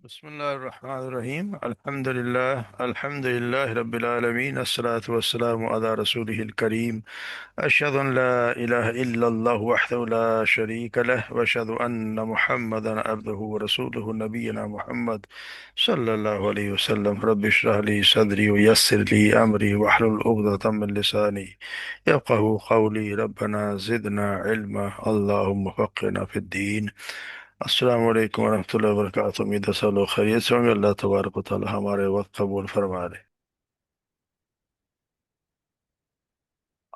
بسم الله الرحمن الرحيم. الحمد لله رب العالمين، الصلاة والسلام على رسوله الكريم. أشهد أن لا إله إلا الله وحده لا شريك له، وأشهد أن محمدا عبده ورسوله. نبينا محمد صلى الله عليه وسلم. رب اشرح لي صدري ويسر لي أمري واحلل عقدة من لساني يفقه قولي. ربنا زدنا علما، اللهم فقهنا في الدين. السلام علیکم ورحمۃ اللہ وبرکاتہ۔ امید ہے سب لوگ خیریت سے ہوں گے۔ اللہ تبارک و تعالی ہمارے وقت قبول فرما لے۔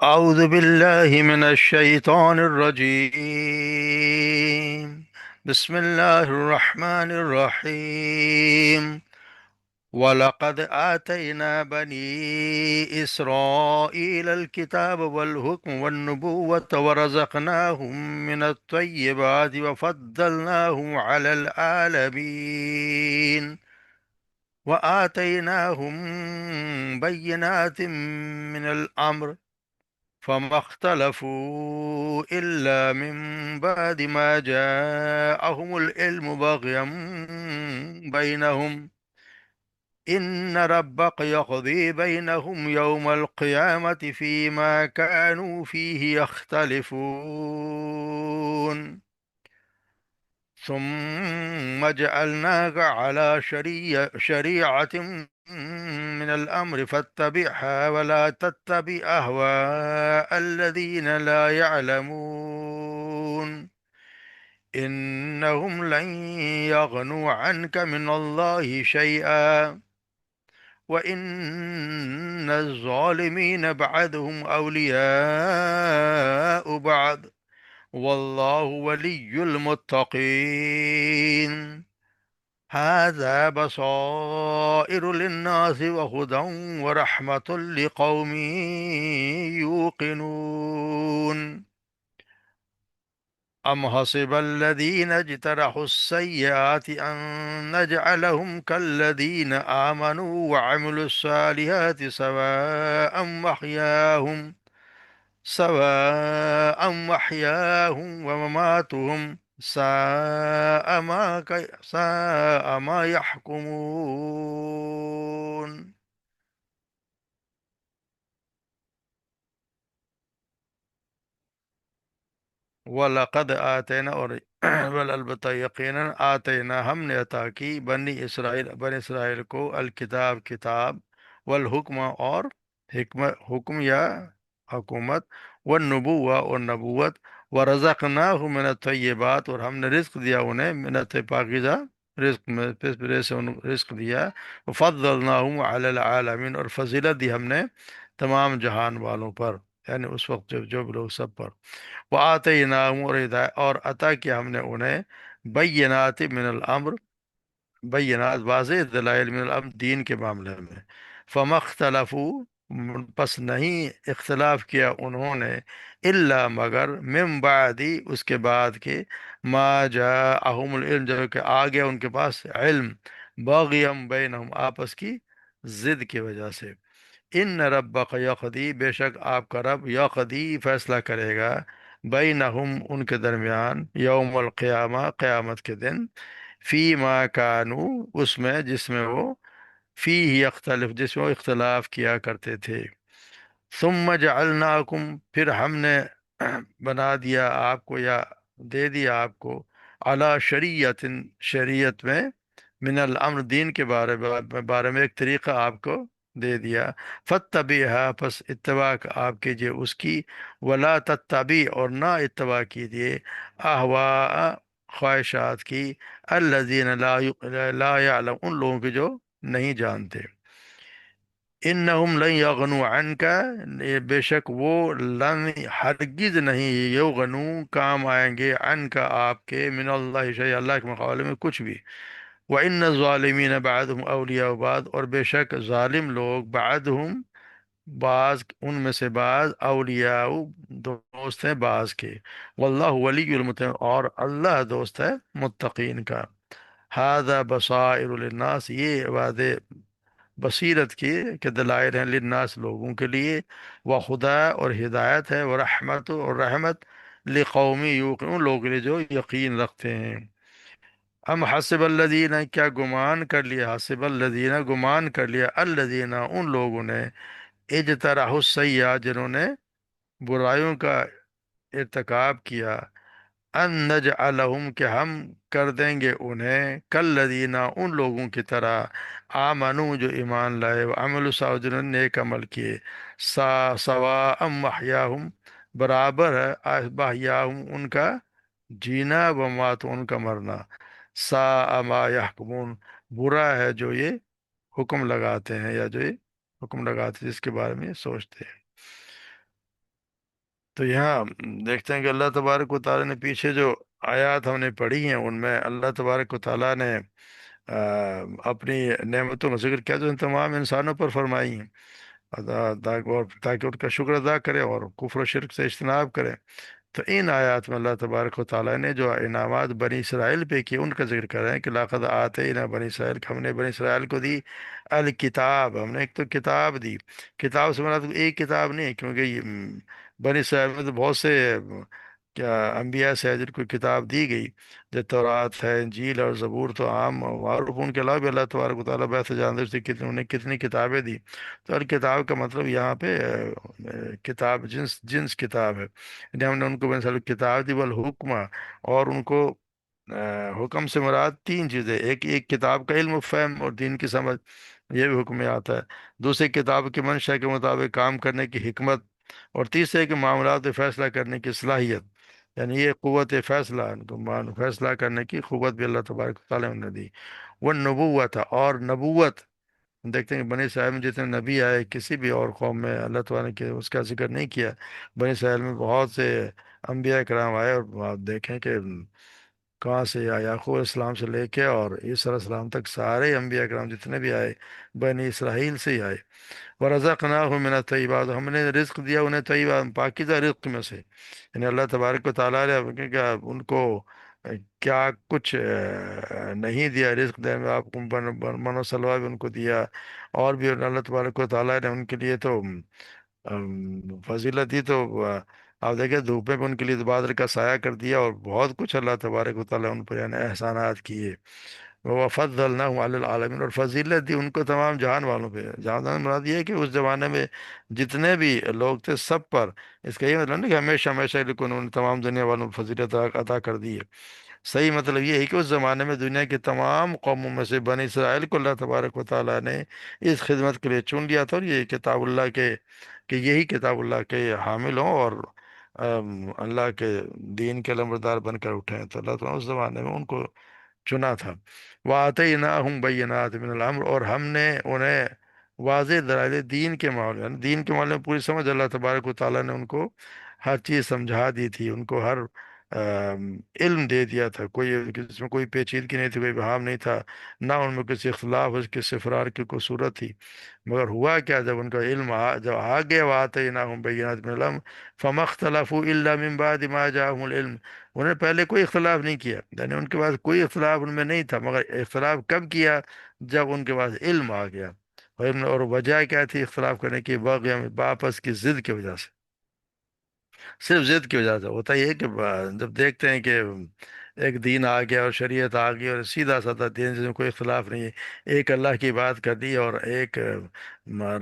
اعوذ باللہ من الشیطان الرجیم، بسم اللہ الرحمن الرحیم۔ وَلَقَدْ آتَيْنَا بَنِي إِسْرَائِيلَ الْكِتَابَ وَالْحُكْمَ وَالنُّبُوَّةَ وَرَزَقْنَاهُمْ مِنَ الطَّيِّبَاتِ وَفَضَّلْنَاهُمْ عَلَى الْعَالَمِينَ وَآتَيْنَاهُمْ بَيِّنَاتٍ مِّنَ الْأَمْرِ فَمَا اخْتَلَفُوا إِلَّا مِن بَعْدِ مَا جَاءَهُمُ الْعِلْمُ بَغْيًا بَيْنَهُمْ إن ربك يقضي بينهم يوم القيامة فيما كانوا فيه يختلفون ثم جعلناك على شريعة من الأمر فاتبعها ولا تتبع أهواء الذين لا يعلمون إنهم لن يغنوا عنك من الله شيئا وَإِنَّ الظَّالِمِينَ بَعْضُهُمْ أَوْلِيَاءُ بَعْضٍ وَاللَّهُ وَلِيُّ الْمُتَّقِينَ هَذَا بَصَائِرُ لِلنَّاسِ وَهُدًى وَرَحْمَةٌ لِقَوْمٍ يُوقِنُونَ أَمْ حَسِبَ الَّذِينَ اجْتَرَحُوا السَّيِّئَاتِ أَن نَّجْعَلَهُمْ كَالَّذِينَ آمَنُوا وَعَمِلُوا الصَّالِحَاتِ سَوَاءً مَحْيَاهُمْ وَمَمَاتُهُمْ سَاءَ مَا يَحْكُمُونَ۔ وَلَقَدْ آتَيْنَا، اور بل البتہ یقیناً، آتینا ہم نے عطا کی بنی اسرائیل کو الکتاب کتاب، والحکم اور حکم یا حکومت، والنبوہ اور نبوت، ورزقناہم من الطیبات، اور ہم نے رزق دیا انہیں من پاکیزہ رزق میں سے رزق دیا، وفضلناہم علی العالمین، اور فضیلت دی ہم نے تمام جہان والوں پر، یعنی اس وقت جو بھی لوگ سب پر۔ وآتیناہم، اور اور عطا کیا ہم نے انہیں بینات من الامر، بینات واضح دلائل من الامر دین کے معاملے میں، فما اختلفوا، پس نہیں اختلاف کیا انہوں نے، الا مگر من بعدی اس کے بعد کے، ما جاءہم العلم جو کہ آ گیا ان کے پاس علم، باغیم بینہم آپس کی ضد کی وجہ سے۔ ان ربک یقضی، بے شک آپ کا رب، یقضی فیصلہ کرے گا، بینہم ان کے درمیان، یوم القیامہ قیامت کے دن، فی ما کانو اس میں جس میں وہ، فی یختلف جس میں وہ اختلاف کیا کرتے تھے۔ ثم جعلناکم، پھر ہم نے بنا دیا آپ کو یا دے دیا آپ کو، علی شریعت، شریعت میں، من الامر دین کے بارے میں ایک طریقہ آپ کو دے دیا، فتبعها پس اتباع آپ کیجئے اس کی، ولا تتبع اور نہ اتباع کیجئے، اہواء خواہشات کی، الذین لا یعلم ان لوگوں کے جو نہیں جانتے، انہم لن یغنوا عنک، بے شک وہ لن ہرگز نہیں یغنو کام آئیں گے، عنک آپ کے، من اللہ شیء اللہ کے مقابلے میں کچھ بھی، وَإِنَّ الظَّالِمِينَ بَعْضُهُمْ أَوْلِيَاءُ بَعْضٍ، اور بے شک ظالم لوگ، بعضهم بعض ان میں سے بعض، اولیاء دوست ہیں بعض کے، واللہ ولی المتقین، اور اللہ دوست ہے متقین کا۔ ھذا بصائر للناس، یہ واضح بصیرت کی کہ دلائل ہیں، للناس لوگوں کے لیے، وہ خدا اور ہدایت ہے، وہ رحمت اور رحمت، لقومی یوقنون لوگوں کے لیے جو یقین رکھتے ہیں۔ ہم حسب الذین، کیا گمان کر لیا، حسب الذین گمان کر لیا، الذین ان لوگوں نے، اجترحوا السیئات جنہوں نے برائیوں کا ارتکاب کیا، ان نجعلہم کہ ہم کر دیں گے انہیں کالذین ان لوگوں کی طرح، آمنو جو ایمان لائے، وعملوا الصالحات جنہوں نے نیک عمل کیے، سواء محیاہم برابر ہے، محیاہم ان کا جینا، ومات ان کا مرنا، ساء ما یحکمون برا ہے جو یہ حکم لگاتے ہیں، یا جو یہ حکم لگاتے ہیں جس کے بارے میں یہ سوچتے ہیں۔ تو یہاں دیکھتے ہیں کہ اللہ تبارک و تعالیٰ نے پیچھے جو آیات ہم نے پڑھی ہیں ان میں اللہ تبارک و تعالیٰ نے اپنی نعمتوں کا ذکر کیا جو ان تمام انسانوں پر فرمائی ہیں، تاکہ ان کا شکر ادا کرے اور کفر و شرک سے اجتناب کرے۔ تو ان آیات میں اللہ تبارک و تعالیٰ نے جو انعامات بنی اسرائیل پہ کیے ان کا ذکر کر رہے ہیں کہ لقد آتینا بنی اسرائیل، کہ ہم نے بنی اسرائیل کو دی الکتاب، ہم نے ایک تو کتاب دی۔ کتاب سے مراد ایک کتاب نہیں ہے، کیونکہ یہ بنی اسرائیل میں تو بہت سے کیا انبیاء سے ہیں جن کو کتاب دی گئی، جو تورات ہے، انجیل اور زبور تو عام معروف، ان کے علاوہ بھی اللہ تبارک و تعالیٰ بہت جانتے تھے کہ انہوں نے کتنی کتابیں دی۔ تو الکتاب کا مطلب یہاں پہ کتاب، جنس جنس کتاب ہے، یعنی ہم نے ان کو بنی اسرائیل کو کتاب دی، والحکمہ، اور ان کو حکم سے مراد تین چیزیں، ایک کتاب کا علم و فہم اور دین کی سمجھ، یہ بھی حکم میں آتا ہے۔ دوسری کتاب کی منشا کے مطابق کام کرنے کی حکمت، اور تیسرے کہ معاملات میں فیصلہ کرنے کی صلاحیت، یعنی یہ قوت فیصلہ، ان کو فیصلہ کرنے کی قوت بھی اللہ تبارک و تعالیٰ نے دی۔ وہ نبوت، اور نبوت دیکھتے ہیں کہ بنی اسرائیل میں جتنے نبی آئے کسی بھی اور قوم میں اللہ تعالیٰ نے اس کا ذکر نہیں کیا، بنی اسرائیل میں بہت سے انبیاء کرام آئے، اور آپ دیکھیں کہ کہاں سے آئے، یعقوب علیہ السلام سے لے کے اور عیسیٰ علیہ السلام تک سارے انبیاء کرام جتنے بھی آئے بنی اسرائیل سے ہی آئے۔ وَرَزَقْنَاهُم مِّنَ الطَّيِّبَاتِ، ہم نے رزق دیا انہیں طیبہ پاکیزہ رزق میں سے، یعنی اللہ تبارک و تعالیٰ نے کہ ان کو کیا کچھ نہیں دیا، رزق دے میں آپ کو من و سلوا بھی ان کو دیا، اور بھی اللہ تبارک و تعالیٰ نے ان کے لیے تو فضیلت دی، تو آپ دیکھیں دھوپ میں بھی ان کے لیے بادل کا سایہ کر دیا، اور بہت کچھ اللہ تبارک و تعالیٰ ان پر یعنی احسانات کیے۔ وَفَضَّلْنَاهُمْ عَلَى الْعَالَمِينَ، اور فضیلت دی ان کو تمام جہان والوں پہ۔ جہان مراد یہ ہے کہ اس زمانے میں جتنے بھی لوگ تھے سب پر، اس کا یہ مطلب نہیں کہ ہمیشہ ہمیشہ کے لیے انہوں نے تمام دنیا والوں کو فضیلت عطا کر دی ہے۔ صحیح مطلب یہ ہے کہ اس زمانے میں دنیا کی تمام قوموں میں سے بنی اسرائیل کو اللہ تبارک و تعالیٰ نے اس خدمت کے لیے چن لیا تھا، اور یہ کتاب اللہ کے، کہ یہی کتاب اللہ کے حامل ہوں اور اللہ کے دین کے علمبردار بن کر اٹھے، تو اللہ تعالیٰ اس زمانے میں ان کو چنا تھا۔ وَآتَيْنَاهُمْ بَيِّنَاتٍ مِّنَ الْأَمْرِ، اور ہم نے انہیں واضح دلائل دین کے معاملے، یعنی دین کے معاملے میں پوری سمجھ اللہ تبارک و تعالیٰ نے ان کو ہر چیز سمجھا دی تھی، ان کو ہر علم دے دیا تھا، کوئی اس میں کوئی پیچیدگی نہیں تھی، کوئی بہام نہیں تھا، نہ ان میں کسی اختلاف اس کے سفرار کی کوئی صورت تھی۔ مگر ہوا کیا، جب ان کا علم جب آ گیا، وَآتَيْنَاهُمْ بَيِّنَاتٍ مِّنَ الْأَمْرِ فَمَا اخْتَلَفُوا إِلَّا مِن بَعْدِ مَا جَاءَهُمُ الْعِلْمُ، انہوں نے پہلے کوئی اختلاف نہیں کیا، یعنی ان کے پاس کوئی اختلاف ان میں نہیں تھا، مگر اختلاف کب کیا، جب ان کے پاس علم آ گیا۔ اور وجہ کیا تھی اختلاف کرنے کی، باغیوں میں آپس کی ضد کی وجہ سے، صرف ضد کی وجہ سے ہوتا یہ ہے کہ جب دیکھتے ہیں کہ ایک دین آ گیا اور شریعت آ گئی اور سیدھا سادہ دین جس میں کوئی اختلاف نہیں ہے، ایک اللہ کی بات کرنی ہے اور ایک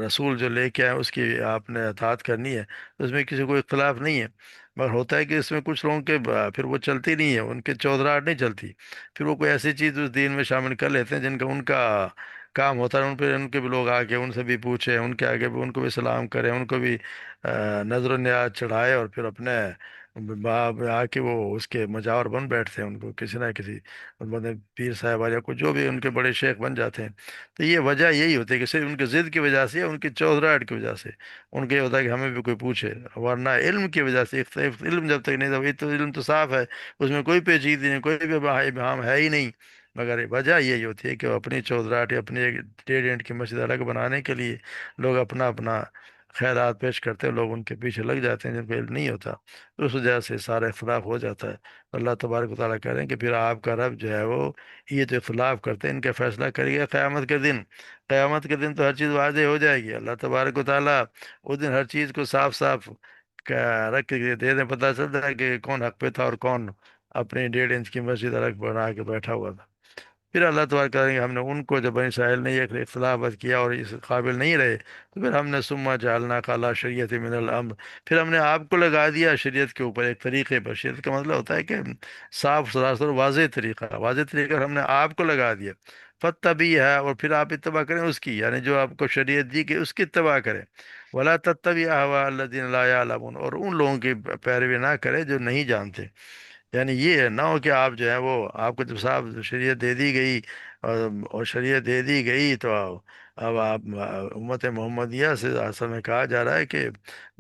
رسول جو لے کے آئے اس کی آپ نے اطاعت کرنی ہے، تو اس میں کسی کو اختلاف نہیں ہے۔ مگر ہوتا ہے کہ اس میں کچھ لوگوں کے پھر وہ چلتی نہیں ہے، ان کے چودراہٹ نہیں چلتی، پھر وہ کوئی ایسی چیز اس دین میں شامل کر لیتے ہیں جن کا ان کا کام ہوتا ہے، ان پہ ان کے بھی لوگ آگے ان سے بھی پوچھیں، ان کے آگے بھی ان کو بھی سلام کریں، ان کو بھی نظر و نیاز چڑھائے، اور پھر اپنے آ کے وہ اس کے مجاور بن بیٹھتے ہیں، ان کو کسی نہ کسی مطلب پیر صاحب یا کوئی جو بھی ان کے بڑے شیخ بن جاتے ہیں۔ تو یہ وجہ یہی ہوتی ہے کہ صرف ان کی ضد کی وجہ سے یا ان کی چودراہٹ کی وجہ سے ان کو یہ ہوتا ہے کہ ہمیں بھی کوئی پوچھے، ورنہ علم کی وجہ سے علم جب تک نہیں تھا، تو علم تو صاف ہے، اس میں کوئی پیچیدگی نہیں، کوئی بھی ابہام ہے ہی نہیں، مگر وجہ یہی ہوتی ہے کہ وہ اپنی چودراہٹ یا اپنی ایک ڈیڑھ اینٹ کی مسجد الگ بنانے کے لیے لوگ اپنا اپنا خیرات پیش کرتے ہیں، لوگ ان کے پیچھے لگ جاتے ہیں جن کو علم نہیں ہوتا، تو اس وجہ سے سارا اختلاف ہو جاتا ہے۔ اللہ تبارک و تعالیٰ کہہ رہے ہیں کہ پھر آپ کا رب جو ہے وہ یہ جو اختلاف کرتے ہیں ان کا فیصلہ کرے گا قیامت کے دن۔ قیامت کے دن تو ہر چیز واضح ہو جائے گی، اللہ تبارک و تعالیٰ اس دن ہر چیز کو صاف صاف رکھ کے دے دیں، پتہ چلتا ہے کہ کون حق پہ تھا اور کون اپنی ڈیڑھ انچ کی مسجد الگ بنا کے بیٹھا ہوا تھا۔ پھر اللہ تبارک کریں گے ہم نے ان کو جب بنی اسرائیل نے یہ اختلاف کیا اور اس قابل نہیں رہے، تو پھر ہم نے ثم جعلنا علی شریعت من الامر، پھر ہم نے آپ کو لگا دیا شریعت کے اوپر ایک طریقے پر۔ شریعت کا مطلب ہوتا ہے کہ صاف سراسر واضح طریقہ، واضح طریقہ ہم نے آپ کو لگا دیا۔ فتبی ہے، اور پھر آپ اتباع کریں اس کی، یعنی جو آپ کو شریعت دی کہ اس کی اتباع کریں۔ ولا تتبع اهواء الذين لا يعلمون، اور ان لوگوں کی پیروی نہ کرے جو نہیں جانتے۔ یعنی یہ ہے نہ ہو کہ آپ جو ہے وہ، آپ کو جب صاحب شریعت دے دی گئی اور شریعت دے دی گئی تو اب آپ امت محمدیہ سے اصل میں کہا جا رہا ہے کہ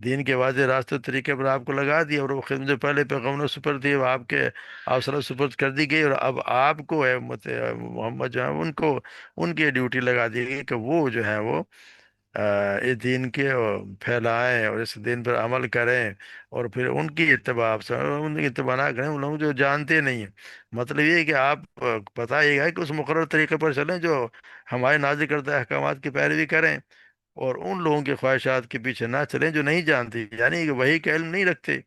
دین کے واضح راستے طریقے پر آپ کو لگا دیا، اور وہ خدمت جو پہلے پیغمبروں سے سپرد تھی وہ آپ کے، آپ صلی اللہ سپرد کر دی گئی، اور اب آپ کو ہے امت محمد جو ہے ان کو، ان کی ڈیوٹی لگا دی گئی کہ وہ جو ہے وہ اس دین کے پھیلائیں اور اس دین پر عمل کریں، اور پھر ان کی اتباع سے ان کی اتباع نہ کریں ان لوگ جو جانتے نہیں ہیں۔ مطلب یہ ہے کہ آپ بتائیے گا کہ اس مقرر طریقے پر چلیں جو ہمارے نازل کردہ احکامات کی پیروی کریں، اور ان لوگوں کی خواہشات کے پیچھے نہ چلیں جو نہیں جانتے، یعنی کہ وہی کا علم نہیں رکھتے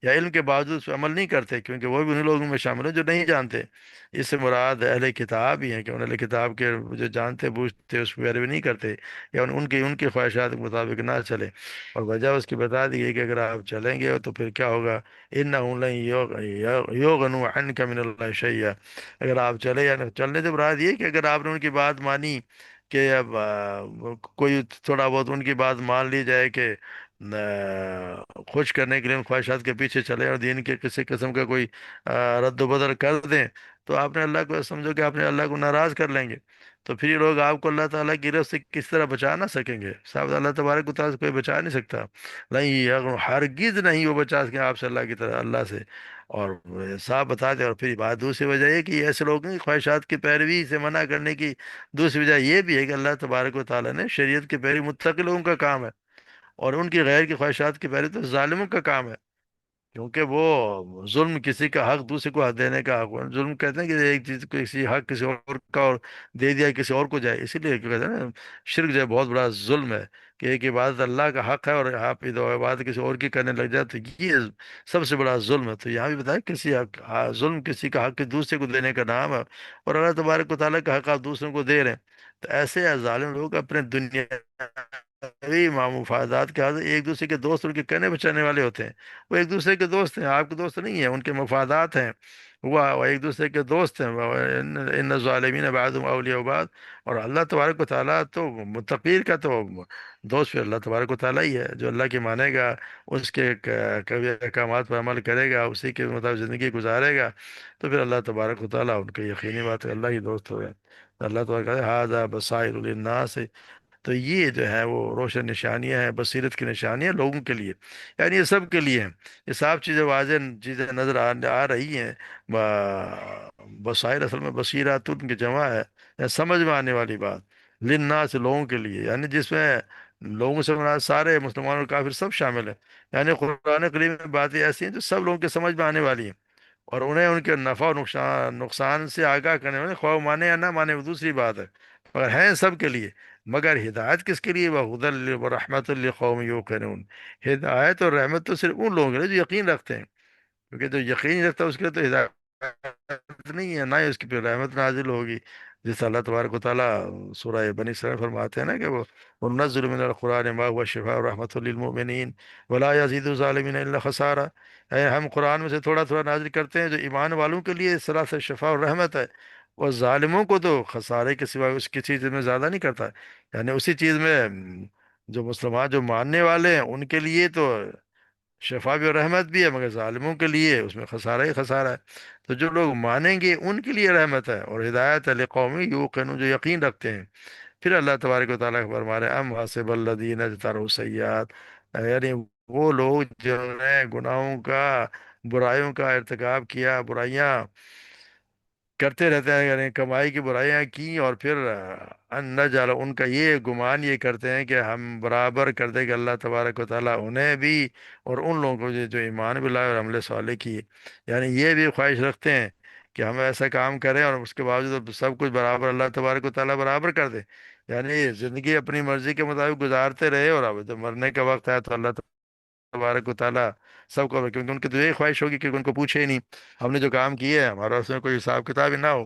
یا علم کے باوجود اس پہ عمل نہیں کرتے، کیونکہ وہ بھی انہیں لوگوں میں شامل ہیں جو نہیں جانتے۔ اس سے مراد اہل کتاب ہی ہیں کہ ان اہل کتاب کے جو جانتے بوجھتے اس پہ پیروی نہیں کرتے، یا ان کی خواہشات کے مطابق نہ چلے، اور وجہ اس کی بتا دی گئی کہ اگر آپ چلیں گے تو پھر کیا ہوگا، انہم لن یغنوا عنک من اللہ شیئا، اگر آپ چلے، یا چلنے سے مراد یہ کہ اگر آپ نے ان کی بات مانی کہ اب کوئی تھوڑا بہت ان کی بات مان لی جائے کہ خوش کرنے کے لیے ان خواہشات کے پیچھے چلے اور دین کے کسی قسم کا کوئی رد و بدل کر دیں، تو آپ نے اللہ کو سمجھو کہ آپ نے اللہ کو ناراض کر لیں گے، تو پھر یہ لوگ آپ کو اللہ تعالیٰ کی رزق سے کس طرح بچا نہ سکیں گے؟ صاحب اللہ تبارک و تعالیٰ سے کوئی بچا نہیں سکتا، نہیں ہرگز نہیں وہ بچا سکیں آپ سے اللہ کی طرح، اللہ سے۔ اور صاحب بتا دیں، اور پھر بات دوسری وجہ یہ کہ ایسے لوگوں کی خواہشات کی پیروی سے منع کرنے کی دوسری وجہ یہ بھی ہے کہ اللہ تبارک و تعالیٰ نے شریعت کی پیروی متقی لوگوں کا کام ہے، اور ان کی غیر کی خواہشات کی پیروی تو ظالموں کا کام ہے، کیونکہ وہ ظلم کسی کا حق دوسرے کو حق دینے کا حق، ظلم کہتے ہیں کہ ایک چیز کو کسی حق کسی اور کا اور دے دیا کسی اور کو جائے، اسی لیے کہتے ہیں نا شرک جو ہے بہت بڑا ظلم ہے، کہ ایک عبادت اللہ کا حق ہے اور آپ عبادت کسی اور کی کرنے لگ جائے تو یہ سب سے بڑا ظلم ہے۔ تو یہاں بھی بتایا کسی حق ظلم کسی کا حق دوسرے کو دینے کا نام ہے، اور اللہ تبارک و تعالیٰ کا حق آپ دوسروں کو دے رہے ہیں، تو ایسے ظالم لوگ اپنے دنیا مفادات کے حاضر ایک دوسرے کے دوست ان کے کہنے بچانے والے ہوتے ہیں، وہ ایک دوسرے کے دوست ہیں، آپ کے دوست نہیں ہیں، ان کے مفادات ہیں، وہ ایک دوسرے کے دوست ہیں، ان الظالمین بعضهم اولیاء بعض، اور اللہ تبارک و تعالیٰ تو متقین کا تو دوست پھر اللہ تبارک و تعالیٰ ہی ہے، جو اللہ کی مانے گا، اس کے کبھی احکامات پر عمل کرے گا، اسی کے مطابق زندگی گزارے گا، تو پھر اللہ تبارک و تعالیٰ ان کے یقینی بات ہے اللہ ہی دوست ہو گئے۔ اللہ تبارک و تعالیٰ ھذا بصائر للناس، تو یہ جو ہے وہ روشن نشانیاں ہیں، بصیرت کی نشانیاں لوگوں کے لیے، یعنی یہ سب کے لیے ہیں، یہ صاف چیزیں واضح چیزیں نظر آ رہی ہیں۔ بصائر اصل میں بصیرات ان کی جمع ہے، یعنی سمجھ میں آنے والی بات، للناس لوگوں کے لیے، یعنی جس میں لوگوں سے مراد سارے مسلمان اور کافر سب شامل ہیں، یعنی قرآن کریم میں باتیں ایسی ہیں جو سب لوگوں کے سمجھ میں آنے والی ہیں، اور انہیں ان کے نفع اور نقصان سے آگاہ کرنے والے، خواہ وہ مانے یا نہ مانے وہ دوسری بات ہے، مگر ہیں سب کے لیے۔ مگر ہدایت کس کے لیے؟ وَهُدًى وَرَحْمَةٌ لِّقَوْمٍ يُوقِنُونَ، ہدایت اور رحمت تو صرف ان لوگوں کے لیے جو یقین رکھتے ہیں، کیونکہ جو یقین رکھتا ہے اس کے لیے تو ہدایت نہیں ہے، نہ ہی اس کی پہ رحمت نازل ہوگی، جس اللہ تبارک و تعالیٰ سورہ بنی اسرائیل فرماتے ہیں نا کہ وہ وَنُنَزِّلُ مِنَ الْقُرْآنِ مَا هُوَ شِفَاءٌ وَرَحْمَةٌ لِّلْمُؤْمِنِينَ وَلَا يَزِيدُ الظَّالِمِينَ إِلَّا خَسَارًا، ہم قرآن میں سے تھوڑا تھوڑا نازل کرتے ہیں جو ایمان والوں کے لیے اس طرح سے شفا اور رحمت ہے، اور ظالموں کو تو خسارے کے سوا اس کسی چیز میں زیادہ نہیں کرتا، یعنی اسی چیز میں جو مسلمان جو ماننے والے ہیں ان کے لیے تو شفا بھی اور رحمت بھی ہے، مگر ظالموں کے لیے اس میں خسارہ ہی خسارہ ہے۔ تو جو لوگ مانیں گے ان کے لیے رحمت ہے اور ہدایت ہے، لقوم یوقنون جو یقین رکھتے ہیں۔ پھر اللہ تبارک و تعالیٰ فرما رہے ہیں ام حسب الذین اجترحوا السیئات، یعنی وہ لوگ جنہوں نے گناہوں کا، برائیوں کا ارتکاب کیا، برائیاں کرتے رہتے ہیں، یعنی کمائی کی برائیاں کی، اور پھر ان نجعل، ان کا یہ گمان یہ کرتے ہیں کہ ہم برابر کر دیں گے اللہ تبارک و تعالیٰ انہیں بھی اور ان لوگوں کو جو ایمان بھی لائے اور عمل صالح کیے، یعنی یہ بھی خواہش رکھتے ہیں کہ ہم ایسا کام کریں اور اس کے باوجود سب کچھ برابر اللہ تبارک و تعالیٰ برابر کر دے، یعنی زندگی اپنی مرضی کے مطابق گزارتے رہے، اور اب جب مرنے کا وقت ہے تو اللہ تبارک و تعالیٰ سب کو، کیونکہ ان کی تو یہی خواہش ہوگی کہ ان کو پوچھے ہی نہیں، ہم نے جو کام کیے ہیں ہمارا اس میں کوئی حساب کتاب ہی نہ ہو،